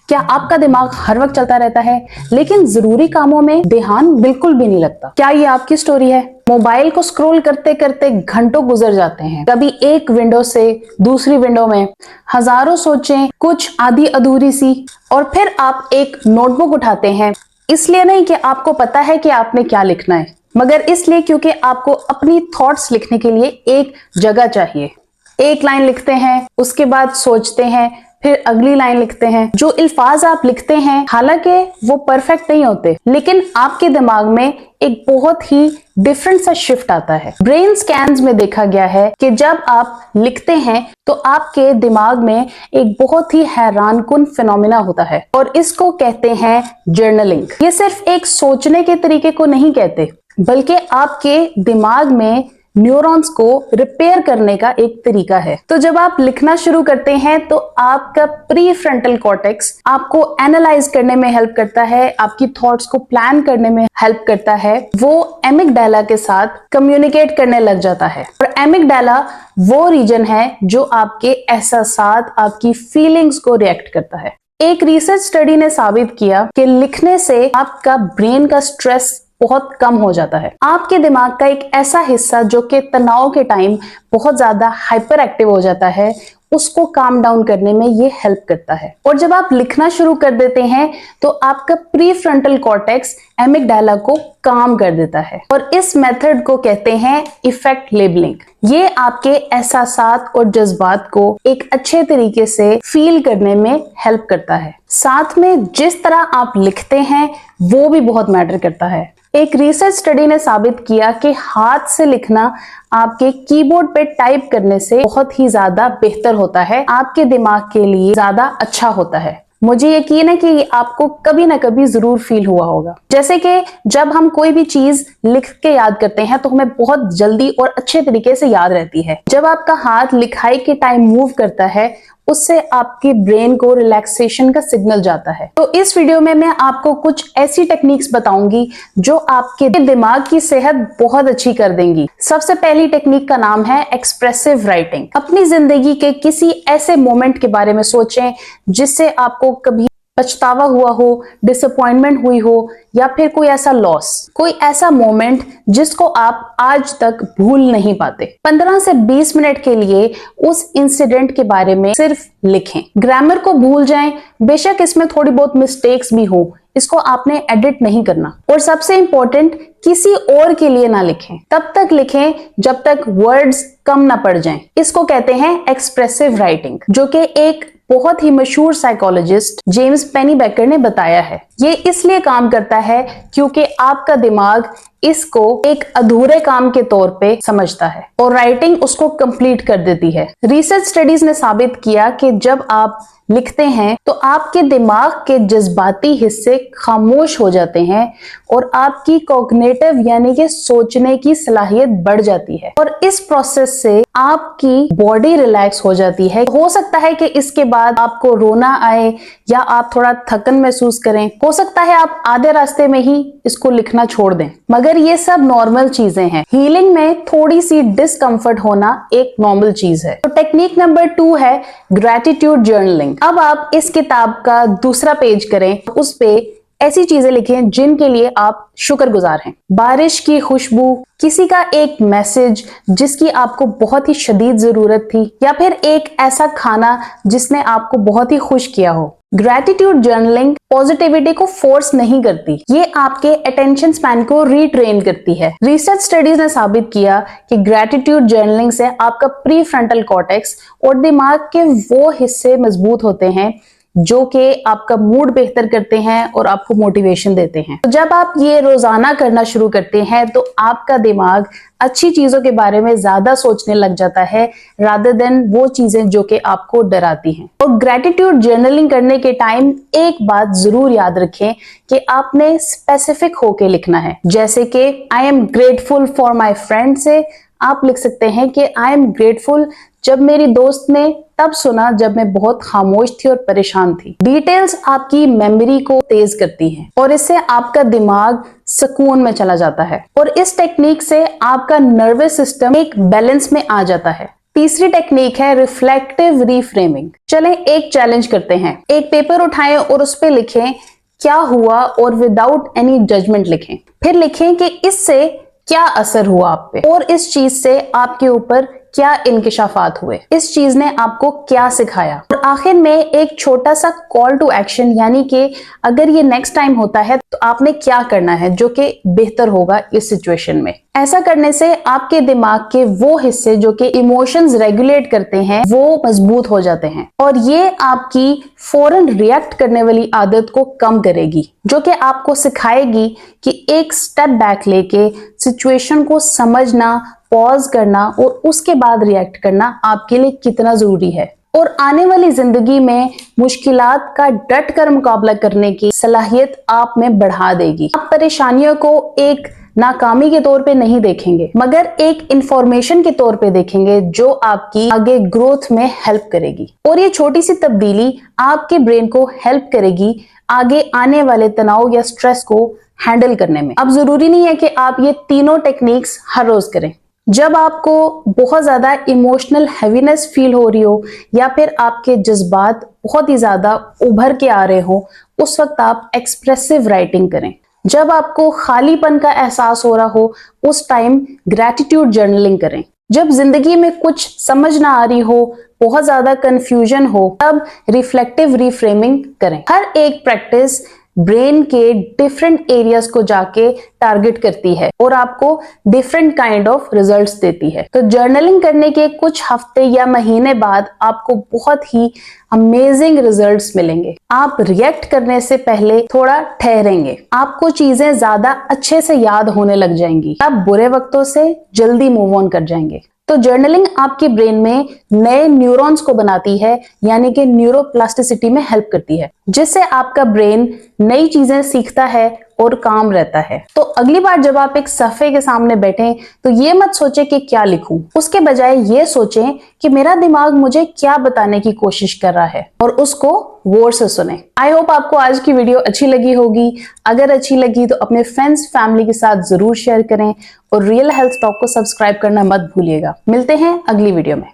क्या आपका दिमाग हर वक्त चलता रहता है लेकिन जरूरी कामों में ध्यान बिल्कुल भी नहीं लगता? क्या ये आपकी स्टोरी है? मोबाइल को स्क्रॉल करते करते घंटों गुजर जाते हैं, कभी एक विंडो से दूसरी विंडो में हजारों सोचें, कुछ आधी अधूरी सी, और फिर आप एक नोटबुक उठाते हैं, इसलिए नहीं कि आपको पता है कि आपने क्या लिखना है, मगर इसलिए क्योंकि आपको अपनी थॉट्स लिखने के लिए एक जगह चाहिए। एक लाइन लिखते हैं, उसके बाद सोचते हैं, फिर अगली लाइन लिखते हैं। जो अल्फाज आप लिखते हैं हालांकि वो परफेक्ट नहीं होते, लेकिन आपके दिमाग में एक बहुत ही डिफरेंट सा शिफ्ट आता है। ब्रेन स्कैन्स में देखा गया है कि जब आप लिखते हैं तो आपके दिमाग में एक बहुत ही हैरानकुन फिनोमिना होता है और इसको कहते हैं जर्नलिंग। ये सिर्फ एक सोचने के तरीके को नहीं कहते, बल्कि आपके दिमाग में न्यूरॉन्स को रिपेयर करने का एक तरीका है। तो जब आप लिखना शुरू करते हैं तो आपका प्री फ्रंटल कॉर्टेक्स आपको एनालाइज करने में हेल्प करता है, आपकी थॉट्स को प्लान करने में हेल्प करता है। वो एमिगडाला के साथ कम्युनिकेट करने लग जाता है, और एमिगडाला वो रीजन है जो आपके एहसासात, आपकी फीलिंग्स को रिएक्ट करता है। एक रिसर्च स्टडी ने साबित किया कि लिखने से आपका ब्रेन का स्ट्रेस बहुत कम हो जाता है। आपके दिमाग का एक ऐसा हिस्सा जो कि तनाव के टाइम बहुत ज्यादा हाइपर एक्टिव हो जाता है, उसको काम डाउन करने में ये हेल्प करता है। और जब आप लिखना शुरू कर देते हैं तो आपका प्री फ्रंटल कॉर्टेक्स एमिगडाला को काम कर देता है, और इस मेथड को कहते हैं इफेक्ट लेबलिंग। ये आपके एहसासात और जज्बात को एक अच्छे तरीके से फील करने में हेल्प करता है। साथ में जिस तरह आप लिखते हैं वो भी बहुत मैटर करता है। एक रिसर्च स्टडी ने साबित किया कि हाथ से लिखना आपके कीबोर्ड पे टाइप करने से बहुत ही ज्यादा बेहतर होता है, आपके दिमाग के लिए ज्यादा अच्छा होता है। मुझे यकीन है कि आपको कभी ना कभी जरूर फील हुआ होगा। जैसे कि जब हम कोई भी चीज लिख के याद करते हैं तो हमें बहुत जल्दी और अच्छे तरीके से याद रहती है। जब आपका हाथ लिखाई के टाइम मूव करता है, उससे आपके ब्रेन को रिलैक्सेशन का सिग्नल जाता है। तो इस वीडियो में मैं आपको कुछ ऐसी टेक्निक्स बताऊंगी जो आपके दिमाग की सेहत बहुत अच्छी कर देंगी। सबसे पहली टेक्निक का नाम है एक्सप्रेसिव राइटिंग। अपनी जिंदगी के किसी ऐसे मोमेंट के बारे में सोचें जिससे आपको कभी पछतावा हुआ हो, डिसअपॉइंटमेंट हुई हो, या फिर कोई ऐसा लॉस, कोई ऐसा मोमेंट जिसको आप आज तक भूल नहीं पाते। 15 से 20 मिनट के लिए उस इंसिडेंट के बारे में सिर्फ लिखें। ग्रामर को भूल जाएं, बेशक इसमें थोड़ी बहुत मिस्टेक्स भी हो, इसको आपने एडिट नहीं करना। और सबसे इंपॉर्टेंट, किसी और के लिए ना लिखें, तब तक लिखें जब तक वर्ड्स कम ना पड़ जाएं। इसको कहते हैं एक्सप्रेसिव राइटिंग, जो कि एक बहुत ही मशहूर साइकोलॉजिस्ट जेम्स पेनीबेकर ने बताया है। ये इसलिए काम करता है क्योंकि आपका दिमाग इसको एक अधूरे काम के तौर पे समझता है और राइटिंग उसको कंप्लीट कर देती है। रिसर्च स्टडीज ने साबित किया कि जब आप लिखते हैं तो आपके दिमाग के जज्बाती हिस्से खामोश हो जाते हैं और आपकी कॉग्निटिव यानी कि सोचने की सलाहियत बढ़ जाती है, और इस प्रोसेस से आपकी बॉडी रिलैक्स हो जाती है। हो सकता है कि इसके बाद आपको रोना आए या आप थोड़ा थकन महसूस करें, हो सकता है आप आधे रास्ते में ही इसको लिखना छोड़ दें, मगर ये सब नॉर्मल चीजें हैं। हीलिंग में थोड़ी सी डिस्कंफर्ट होना एक नॉर्मल चीज है। तो टेक्निक नंबर 2 है ग्रैटिट्यूड जर्नलिंग। अब आप इस किताब का दूसरा पेज करें, उस पे ऐसी चीजें लिखें जिनके लिए आप शुक्रगुजार हैं। बारिश की खुशबू, किसी का एक मैसेज जिसकी आपको बहुत ही शदीद जरूरत थी, या फिर एक ऐसा खाना जिसने आपको बहुत ही खुश किया हो। ग्रैटिट्यूड जर्नलिंग पॉजिटिविटी को फोर्स नहीं करती, ये आपके अटेंशन स्पैन को रीट्रेन करती है। रिसर्च स्टडीज ने साबित किया कि ग्रैटिट्यूड जर्नलिंग से आपका प्री फ्रंटल कॉर्टेक्स और दिमाग के वो हिस्से मजबूत होते हैं जो कि आपका मूड बेहतर करते हैं और आपको मोटिवेशन देते हैं। तो जब आप ये रोजाना करना शुरू करते हैं तो आपका दिमाग अच्छी चीजों के बारे में ज्यादा सोचने लग जाता है रादर देन वो चीजें जो कि आपको डराती हैं। और ग्रैटिट्यूड जर्नलिंग करने के टाइम एक बात जरूर याद रखें कि आपने स्पेसिफिक होके लिखना है। जैसे कि I am grateful for my friend से आप लिख सकते हैं कि आई एम ग्रेटफुल जब मेरी दोस्त ने तब सुना जब मैं बहुत खामोश थी और परेशान थी। डिटेल्स आपकी मेमोरी को तेज करती हैं और इससे आपका दिमाग सुकून में चला जाता है, और इस टेक्निक से आपका नर्वस सिस्टम एक बैलेंस में आ जाता है। तीसरी टेक्निक है रिफ्लेक्टिव रीफ्रेमिंग। चलें एक चैलेंज करते हैं। एक पेपर उठाएं और उस पे लिखें क्या हुआ और विदाउट एनी जजमेंट लिखें। फिर लिखें कि इससे क्या असर हुआ आप पे और इस चीज से आपके ऊपर क्या इंकिशाफात हुए, इस चीज ने आपको क्या सिखाया। और आखिर में एक छोटा सा कॉल टू एक्शन, यानी कि अगर ये नेक्स्ट टाइम होता है तो आपने क्या करना है जो कि बेहतर होगा इस सिचुएशन में। ऐसा करने से आपके दिमाग के वो हिस्से जो कि इमोशंस रेगुलेट करते हैं वो मजबूत हो जाते हैं और ये आपकी फौरन रिएक्ट करने वाली आदत को कम करेगी, जो कि आपको सिखाएगी कि एक स्टेप बैक लेके सिचुएशन को समझना, पॉज करना और उसके बाद रिएक्ट करना आपके लिए कितना जरूरी है। और आने वाली जिंदगी में मुश्किलात का डट कर मुकाबला करने की सलाहियत आप में बढ़ा देगी। आप परेशानियों को एक नाकामी के तौर पे नहीं देखेंगे मगर एक इंफॉर्मेशन के तौर पे देखेंगे जो आपकी आगे ग्रोथ में हेल्प करेगी। और ये छोटी सी तब्दीली आपके ब्रेन को हेल्प करेगी आगे आने वाले तनाव या स्ट्रेस को हैंडल करने में। अब जरूरी नहीं है कि आप ये तीनों टेक्निक्स हर रोज करें। जब आपको बहुत ज्यादा इमोशनल हैवीनेस फील हो रही हो या फिर आपके जज्बात बहुत ही ज्यादा उभर के आ रहे हो, उस वक्त आप एक्सप्रेसिव राइटिंग करें। जब आपको खालीपन का एहसास हो रहा हो, उस टाइम ग्रैटिट्यूड जर्नलिंग करें। जब जिंदगी में कुछ समझ ना आ रही हो, बहुत ज्यादा कंफ्यूजन हो, तब रिफ्लेक्टिव रिफ्रेमिंग करें। हर एक प्रैक्टिस ब्रेन के डिफरेंट एरियाज को जाके टारगेट करती है और आपको डिफरेंट काइंड ऑफ रिजल्ट्स देती है। तो जर्नलिंग करने के कुछ हफ्ते या महीने बाद आपको बहुत ही अमेजिंग रिजल्ट्स मिलेंगे। आप रिएक्ट करने से पहले थोड़ा ठहरेंगे, आपको चीजें ज्यादा अच्छे से याद होने लग जाएंगी, आप बुरे वक्तों से जल्दी मूव ऑन कर जाएंगे। तो जर्नलिंग आपके ब्रेन में नए न्यूरॉन्स को बनाती है, यानी कि न्यूरोप्लास्टिसिटी में हेल्प करती है, जिससे आपका ब्रेन नई चीजें सीखता है और काम रहता है। तो अगली बार जब आप एक सफ़े के सामने बैठें तो ये मत सोचें कि क्या लिखूं, उसके बजाय ये सोचें कि मेरा दिमाग मुझे क्या बताने की कोशिश कर रहा है और उसको गौर से सुने। आई होप आपको आज की वीडियो अच्छी लगी होगी। अगर अच्छी लगी तो अपने फ्रेंड्स फैमिली के साथ जरूर शेयर करें और रियल हेल्थ टॉक को सब्सक्राइब करना मत भूलिएगा। मिलते हैं अगली वीडियो में।